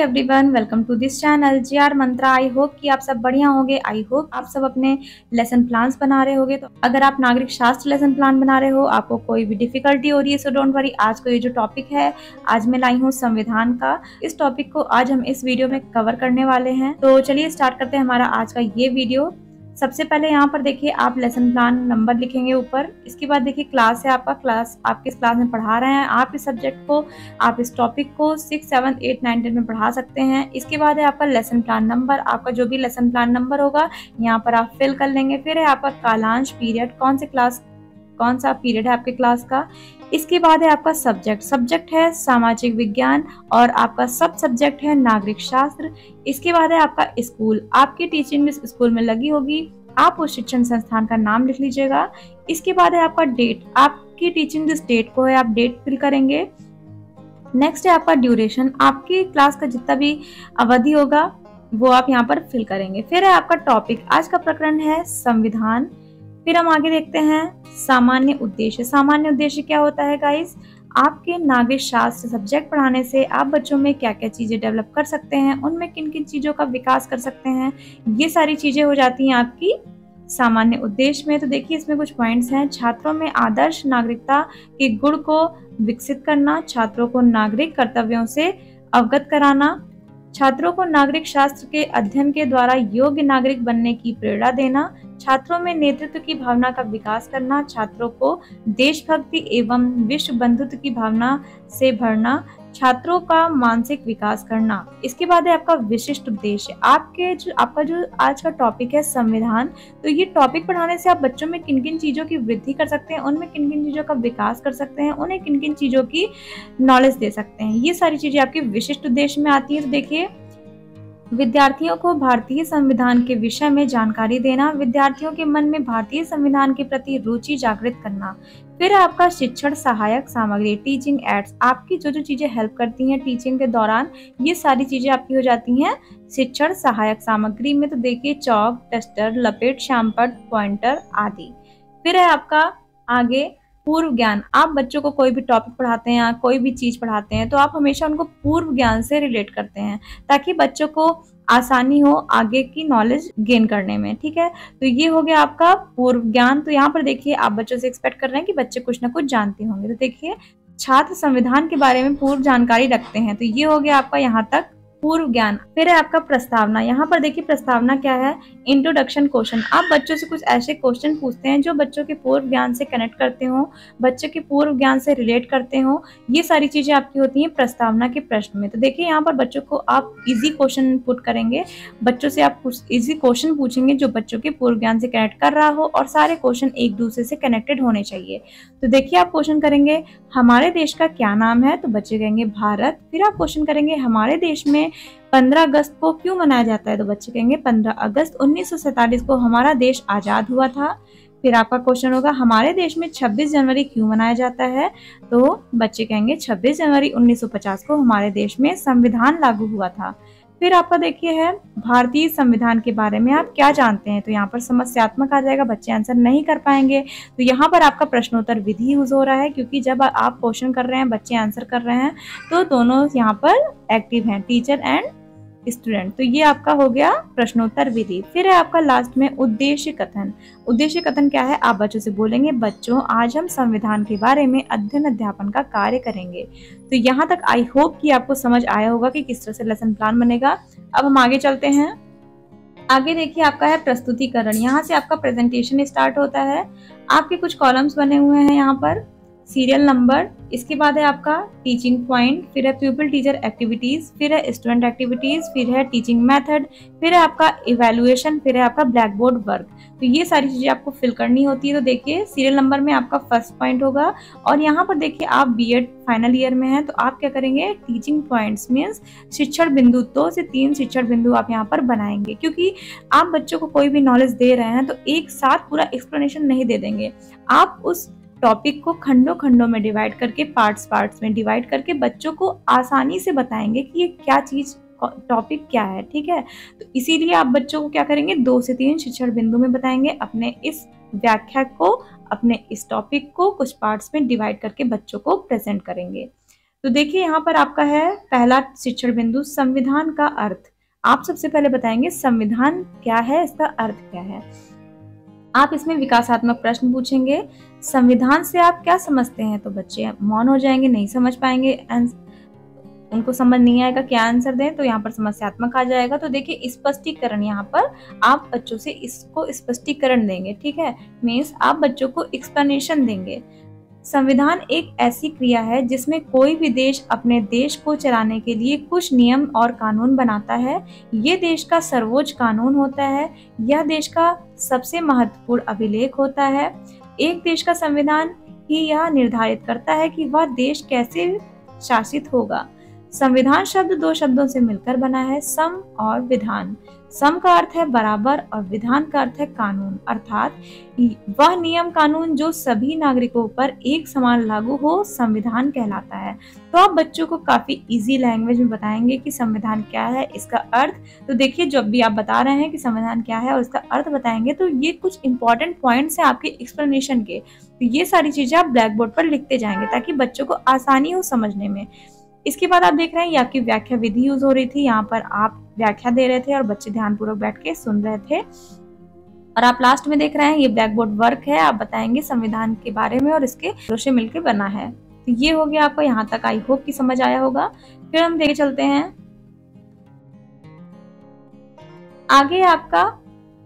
Everyone, welcome to this channel GR Mantra. I hope कि आप सब बढ़िया होंगे। आई होप आप सब अपने लेसन प्लान्स बना रहे होंगे। तो अगर आप नागरिक शास्त्र लेसन प्लान बना रहे हो, आपको कोई भी डिफिकल्टी हो रही है, सो डोंट वरी। आज का ये जो टॉपिक है, आज मैं लाई हूँ संविधान का। इस टॉपिक को आज हम इस वीडियो में कवर करने वाले हैं। तो चलिए स्टार्ट करते हैं हमारा आज का ये वीडियो। सबसे पहले यहाँ पर देखिए, आप लेसन प्लान नंबर लिखेंगे ऊपर। इसके बाद देखिए क्लास है आपका, क्लास आप किस क्लास में पढ़ा रहे हैं। आप इस सब्जेक्ट को, आप इस टॉपिक को 6, 7, 8, 9, 10 में पढ़ा सकते हैं। इसके बाद है आपका लेसन प्लान नंबर। आपका जो भी लेसन प्लान नंबर होगा यहाँ पर आप फिल कर लेंगे। फिर है आपका कालांश पीरियड, कौन सा पीरियड है आपके क्लास का। इसके बाद है आपका सब्जेक्ट है सामाजिक विज्ञान और आपका सब सब्जेक्ट है नागरिक शास्त्र। इसके बाद है आपका स्कूल, आपकी टीचिंग इस स्कूल में लगी होगी, आप उस शिक्षण संस्थान का नाम लिख लीजिएगा। इसके बाद है आपका डेट, आपकी टीचिंग जिस डेट को है आप डेट फिल करेंगे। नेक्स्ट है आपका ड्यूरेशन, आपकी क्लास का जितना भी अवधि होगा वो आप यहाँ पर फिल करेंगे। फिर है आपका टॉपिक, आज का प्रकरण है संविधान। फिर हम आगे देखते हैं सामान्य उद्देश्य। सामान्य उद्देश्य क्या होता है गाइस? आपके नागरिक शास्त्र सब्जेक्ट पढ़ाने से आप बच्चों में क्या क्या चीजें डेवलप कर सकते हैं, उनमें किन किन चीजों का विकास कर सकते हैं, ये सारी चीजें हो जाती हैं आपकी सामान्य उद्देश्य में। तो देखिए इसमें कुछ पॉइंट्स हैं। छात्रों में आदर्श नागरिकता के गुण को विकसित करना, छात्रों को नागरिक कर्तव्यों से अवगत कराना, छात्रों को नागरिक शास्त्र के अध्ययन के द्वारा योग्य नागरिक बनने की प्रेरणा देना, छात्रों में नेतृत्व की भावना का विकास करना, छात्रों को देशभक्ति एवं विश्व बंधुत्व की भावना से भरना, छात्रों का मानसिक विकास करना। इसके बाद है आपका विशिष्ट उद्देश्य। आपका जो आज का टॉपिक है संविधान, तो ये टॉपिक पढ़ाने से आप बच्चों में किन किन चीजों की वृद्धि कर सकते हैं, उनमें किन किन चीजों का विकास कर सकते हैं, उन्हें किन किन चीजों की नॉलेज दे सकते हैं, ये सारी चीजें आपके विशिष्ट उद्देश्य में आती है। तो देखिए, विद्यार्थियों को भारतीय संविधान के विषय में जानकारी देना, विद्यार्थियों के मन में भारतीय संविधान के प्रति रुचि जागृत करना। फिर आपका शिक्षण सहायक सामग्री, टीचिंग एड्स, आपकी जो जो चीजें हेल्प करती हैं टीचिंग के दौरान, ये सारी चीजें आपकी हो जाती हैं शिक्षण सहायक सामग्री में। तो देखिए चौक, डस्टर, लपेट, श्यामपट्ट, पॉइंटर आदि। फिर है आपका आगे पूर्व ज्ञान। आप बच्चों को कोई भी टॉपिक पढ़ाते हैं या कोई भी चीज पढ़ाते हैं तो आप हमेशा उनको पूर्व ज्ञान से रिलेट करते हैं, ताकि बच्चों को आसानी हो आगे की नॉलेज गेन करने में। ठीक है, तो ये हो गया आपका पूर्व ज्ञान। तो यहाँ पर देखिए आप बच्चों से एक्सपेक्ट कर रहे हैं कि बच्चे कुछ ना कुछ जानते होंगे। तो देखिए छात्र संविधान के बारे में पूर्व जानकारी रखते हैं, तो ये हो गया आपका यहाँ तक पूर्व ज्ञान। फिर है आपका प्रस्तावना। यहाँ पर देखिए प्रस्तावना क्या है? Introduction question. आप बच्चों से कुछ ऐसे क्वेश्चन पूछते हैं जो बच्चों के पूर्व ज्ञान से कनेक्ट करते हो, बच्चे के पूर्व ज्ञान से रिलेट करते हो। ये सारी चीजें आपकी होती हैं प्रस्तावना के प्रश्न में। तो देखिए यहाँ पर बच्चों को आप इजी क्वेश्चन पुट करेंगे, बच्चों से आप कुछ इजी क्वेश्चन पूछेंगे जो बच्चों के पूर्व ज्ञान से कनेक्ट कर रहा हो, और सारे क्वेश्चन एक दूसरे से कनेक्टेड होने चाहिए। तो देखिए आप क्वेश्चन करेंगे हमारे देश का क्या नाम है, तो बच्चे कहेंगे भारत। फिर आप क्वेश्चन करेंगे हमारे देश में 15 अगस्त को क्यों मनाया जाता है, तो बच्चे कहेंगे 15 अगस्त 1947 को हमारा देश आजाद हुआ था। फिर आपका क्वेश्चन होगा हमारे देश में 26 जनवरी क्यों मनाया जाता है, तो बच्चे कहेंगे 26 जनवरी 1950 को हमारे देश में संविधान लागू हुआ था। फिर आपका देखिए है भारतीय संविधान के बारे में आप क्या जानते हैं, तो यहाँ पर समस्यात्मक आ जाएगा, बच्चे आंसर नहीं कर पाएंगे। तो यहाँ पर आपका प्रश्नोत्तर विधि यूज हो रहा है, क्योंकि जब आप क्वेश्चन कर रहे हैं बच्चे आंसर कर रहे हैं तो दोनों यहाँ पर एक्टिव हैं, टीचर एंड स्टूडेंट। तो ये आपका हो गया प्रश्नोत्तर विधि। फिर है आपका लास्ट में उद्देश्य कथन। उद्देश्य कथन क्या है? आप बच्चों से बोलेंगे बच्चों आज हम संविधान के बारे में अध्ययन अध्यापन का कार्य करेंगे। तो यहाँ तक आई होप कि आपको समझ आया होगा कि किस तरह से लेसन प्लान बनेगा। अब हम आगे चलते हैं। आगे देखिए आपका है प्रस्तुतिकरण। यहाँ से आपका प्रेजेंटेशन स्टार्ट होता है। आपके कुछ कॉलम्स बने हुए हैं यहाँ पर, सीरियल नंबर, इसके बाद है आपका टीचिंग पॉइंट, फिर है प्यूपिल टीचर एक्टिविटीज, फिर है स्टूडेंट एक्टिविटीज, फिर है टीचिंग मेथड, फिर है आपका इवैल्यूएशन, फिर है आपका ब्लैक बोर्ड वर्क। तो ये सारी चीजें आपको फिल करनी होती है। तो देखिए सीरियल नंबर में आपका फर्स्ट पॉइंट होगा, और यहाँ पर देखिए आप बीएड फाइनल ईयर में हैं तो आप क्या करेंगे, टीचिंग पॉइंट्स मीन्स शिक्षण बिंदु, 2 से 3 शिक्षण बिंदु आप यहाँ पर बनाएंगे, क्योंकि आप बच्चों को कोई भी नॉलेज दे रहे हैं तो एक साथ पूरा एक्सप्लेनेशन नहीं दे देंगे। आप उस टॉपिक को खंडों में डिवाइड करके, पार्ट्स में डिवाइड करके बच्चों को आसानी से बताएंगे कि ये क्या चीज टॉपिक क्या है। ठीक है, तो इसीलिए आप बच्चों को क्या करेंगे, 2 से 3 शिक्षण बिंदु में बताएंगे। अपने इस व्याख्या को, अपने इस टॉपिक को कुछ पार्ट्स में डिवाइड करके बच्चों को प्रेजेंट करेंगे। तो देखिए यहाँ पर आपका है पहला शिक्षण बिंदु, संविधान का अर्थ। आप सबसे पहले बताएंगे संविधान क्या है, इसका अर्थ क्या है। आप इसमें विकासात्मक प्रश्न पूछेंगे, संविधान से आप क्या समझते हैं, तो बच्चे मौन हो जाएंगे, नहीं समझ पाएंगे, उनको समझ नहीं आएगा क्या आंसर दें, तो यहाँ पर समस्यात्मक आ जाएगा। तो देखिए स्पष्टीकरण, यहाँ पर आप बच्चों से इसको स्पष्टीकरण देंगे, ठीक है, मीन्स आप बच्चों को एक्सप्लेनेशन देंगे। संविधान एक ऐसी क्रिया है जिसमें कोई भी देश अपने देश को चलाने के लिए कुछ नियम और कानून बनाता है। ये देश का सर्वोच्च कानून होता है, यह देश का सबसे महत्वपूर्ण अभिलेख होता है। एक देश का संविधान ही यह निर्धारित करता है कि वह देश कैसे शासित होगा। संविधान शब्द दो शब्दों से मिलकर बना है, सम और विधान। सम का अर्थ है बराबर और विधान का अर्थ है कानून, अर्थात वह नियम कानून जो सभी नागरिकों पर एक समान लागू हो, संविधान कहलाता है। तो आप बच्चों को काफी इजी लैंग्वेज में बताएंगे कि संविधान क्या है, इसका अर्थ। तो देखिए जब भी आप बता रहे हैं कि संविधान क्या है और इसका अर्थ बताएंगे, तो ये कुछ इंपॉर्टेंट पॉइंट्स हैं आपके एक्सप्लेनेशन के। तो ये सारी चीजें आप ब्लैक बोर्ड पर लिखते जाएंगे ताकि बच्चों को आसानी हो समझने में। इसके बाद आप देख रहे हैं आपकी व्याख्या विधि यूज हो रही थी, यहाँ पर आप व्याख्या दे रहे थे और बच्चे ध्यानपूर्वक बैठ के सुन रहे थे। और आप लास्ट में देख रहे हैं ये ब्लैक बोर्ड वर्क है, आप बताएंगे संविधान के बारे में और इसके से मिलकर बना है। तो ये हो गया आपको यहाँ तक, आई होप कि समझ आया होगा। फिर हम देख चलते हैं आगे आपका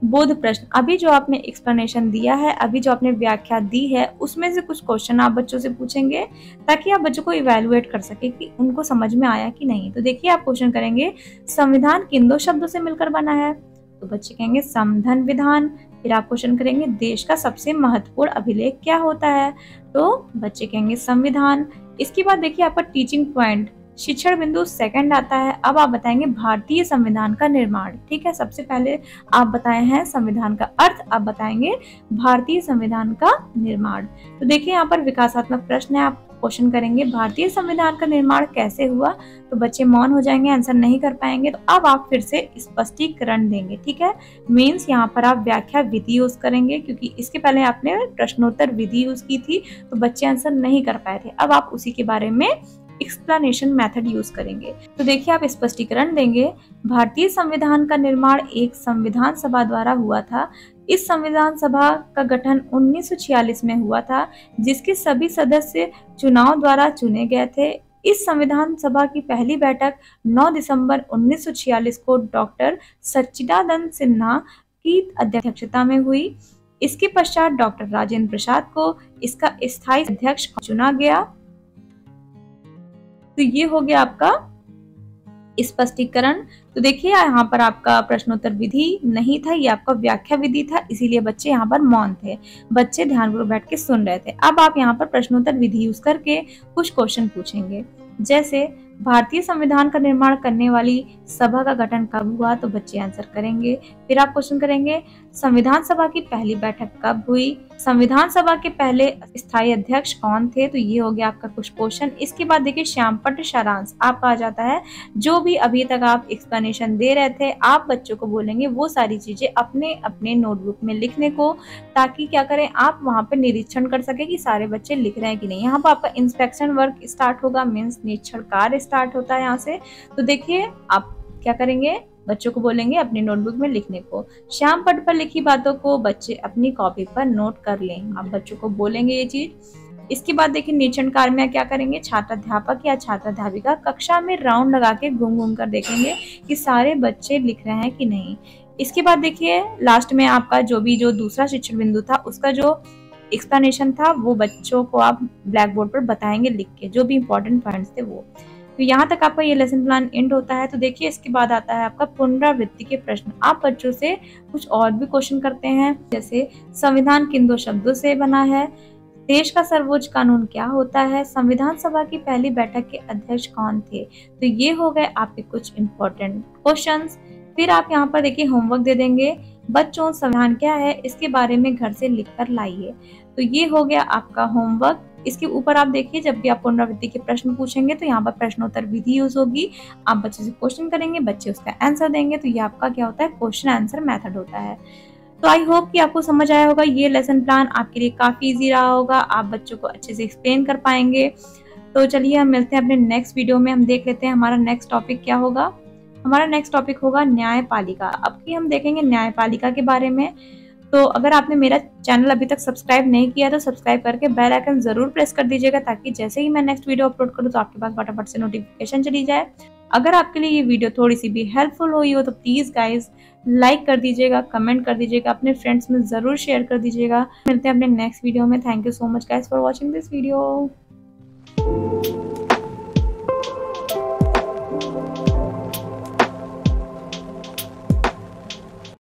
बोध प्रश्न। अभी जो आपने एक्सप्लेनेशन दिया है, अभी जो आपने व्याख्या दी है, उसमें से कुछ क्वेश्चन आप बच्चों से पूछेंगे ताकि आप बच्चों को इवैल्यूएट कर सके कि उनको समझ में आया कि नहीं। तो देखिए आप क्वेश्चन करेंगे, संविधान किन दो शब्दों से मिलकर बना है, तो बच्चे कहेंगे समधन विधान। फिर आप क्वेश्चन करेंगे देश का सबसे महत्वपूर्ण अभिलेख क्या होता है, तो बच्चे कहेंगे संविधान। इसके बाद देखिए आपका टीचिंग पॉइंट, शिक्षण बिंदु सेकंड आता है। अब आप बताएंगे भारतीय संविधान का निर्माण, ठीक है। सबसे पहले आप बताए हैं संविधान का अर्थ, अब बताएंगे भारतीय संविधान का निर्माण। तो देखिए यहाँ पर विकासात्मक प्रश्न है, आप क्वेश्चन करेंगे भारतीय संविधान का निर्माण कैसे हुआ, तो बच्चे मौन हो जाएंगे, आंसर नहीं कर पाएंगे। तो अब आप फिर से स्पष्टीकरण देंगे, ठीक है। मीन्स यहाँ पर आप व्याख्या विधि यूज करेंगे, क्योंकि इसके पहले आपने प्रश्नोत्तर विधि यूज की थी तो बच्चे आंसर नहीं कर पाए थे। अब आप उसी के बारे में एक्सप्लेनेशन मेथड यूज करेंगे। तो देखिए आप स्पष्टीकरण देंगे, भारतीय संविधान का निर्माण एक संविधान सभा द्वारा हुआ था। इस संविधान सभा का गठन 1946 में हुआ था, जिसके सभी सदस्य चुनाव द्वारा चुने गए थे। इस संविधान सभा की पहली बैठक 9 दिसंबर 1946 को डॉक्टर सच्चिदानंद सिन्हा की अध्यक्षता में हुई। इसके पश्चात डॉक्टर राजेंद्र प्रसाद को इसका स्थायी अध्यक्ष चुना गया। तो ये हो गया आपका स्पष्टीकरण। तो देखिए यहाँ पर आपका प्रश्नोत्तर विधि नहीं था, ये आपका व्याख्या विधि था, इसीलिए बच्चे यहाँ पर मौन थे, बच्चे ध्यानपूर्वक बैठ के सुन रहे थे। अब आप यहाँ पर प्रश्नोत्तर विधि यूज करके कुछ क्वेश्चन पूछेंगे, जैसे भारतीय संविधान का निर्माण करने वाली सभा का गठन कब हुआ, तो बच्चे आंसर करेंगे। फिर आप क्वेश्चन करेंगे संविधान सभा की पहली बैठक कब हुई, संविधान सभा के पहले स्थायी अध्यक्ष कौन थे, तो ये हो गया आपका कुछ क्वेश्चन। इसके बाद देखिए श्यामपट्ट सारांश आपका आ जाता है, जो भी अभी तक आप एक्सप्लेनेशन दे रहे थे आप बच्चों को बोलेंगे वो सारी चीजें अपने अपने नोटबुक में लिखने को, ताकि क्या करें आप वहाँ पे निरीक्षण कर सके कि सारे बच्चे लिख रहे हैं कि नहीं। यहाँ पर आपका इंस्पेक्शन वर्क स्टार्ट होगा, मीन्स निरीक्षण कार्य स्टार्ट होता है यहाँ से। तो देखिए आप क्या करेंगे, बच्चों को बोलेंगे अपनी नोटबुक में लिखने को। श्याम पट पर लिखी बातों को बच्चे अपनी कॉपी पर नोट कर लें, आप बच्चों को बोलेंगे ये चीज। इसके बाद देखिए निरीक्षण कार्य में क्या करेंगे, छात्राध्यापक या छात्राध्यापिका कक्षा में राउंड लगा के घूम घूम कर देखेंगे कि सारे बच्चे लिख रहे हैं कि नहीं। इसके बाद देखिए लास्ट में आपका जो दूसरा शिक्षण बिंदु था उसका जो एक्सप्लेनेशन था वो बच्चों को आप ब्लैक बोर्ड पर बताएंगे लिख के, जो भी इंपॉर्टेंट पॉइंट्स थे वो। तो यहाँ तक आपका ये लेसन प्लान एंड होता है। तो देखिए इसके बाद आता है आपका पुनरावृत्ति के प्रश्न। आप बच्चों से कुछ और भी क्वेश्चन करते हैं, जैसे संविधान किन दो शब्दों से बना है, देश का सर्वोच्च कानून क्या होता है, संविधान सभा की पहली बैठक के अध्यक्ष कौन थे। तो ये हो गए आपके कुछ इंपॉर्टेंट क्वेश्चंस। फिर आप यहाँ पर देखिए होमवर्क दे देंगे, बच्चों संविधान क्या है इसके बारे में घर से लिखकर लाइए। तो ये हो गया आपका होमवर्क। इसके ऊपर आप देखिए जब भी आप पुनरावृत्ति के प्रश्न पूछेंगे तो यहाँ पर प्रश्नोत्तर विधि यूज होगी, आप बच्चे से क्वेश्चन करेंगे, बच्चे उसका आंसर देंगे। तो ये आपका क्या होता है, क्वेश्चन आंसर मेथड होता है। तो आई होप कि आपको समझ आया होगा, ये लेसन प्लान आपके लिए काफी इजी रहा होगा, आप बच्चों को अच्छे से एक्सप्लेन कर पाएंगे। तो चलिए हम मिलते हैं अपने नेक्स्ट वीडियो में। हम देख लेते हैं हमारा नेक्स्ट टॉपिक क्या होगा। हमारा नेक्स्ट टॉपिक होगा न्यायपालिका। अब की हम देखेंगे न्यायपालिका के बारे में। तो अगर आपने मेरा चैनल अभी तक सब्सक्राइब नहीं किया तो सब्सक्राइब करके बेल आइकन जरूर प्रेस कर दीजिएगा, ताकि जैसे ही मैं नेक्स्ट वीडियो अपलोड करूँ तो आपके पास फटाफट से नोटिफिकेशन चली जाए। अगर आपके लिए ये वीडियो थोड़ी सी भी हेल्पफुल हुई हो तो प्लीज गाइज लाइक कर दीजिएगा, कमेंट कर दीजिएगा, अपने फ्रेंड्स में जरूर शेयर कर दीजिएगा। मिलते हैं अपने नेक्स्ट वीडियो में। Thank you so much guys for watching this video.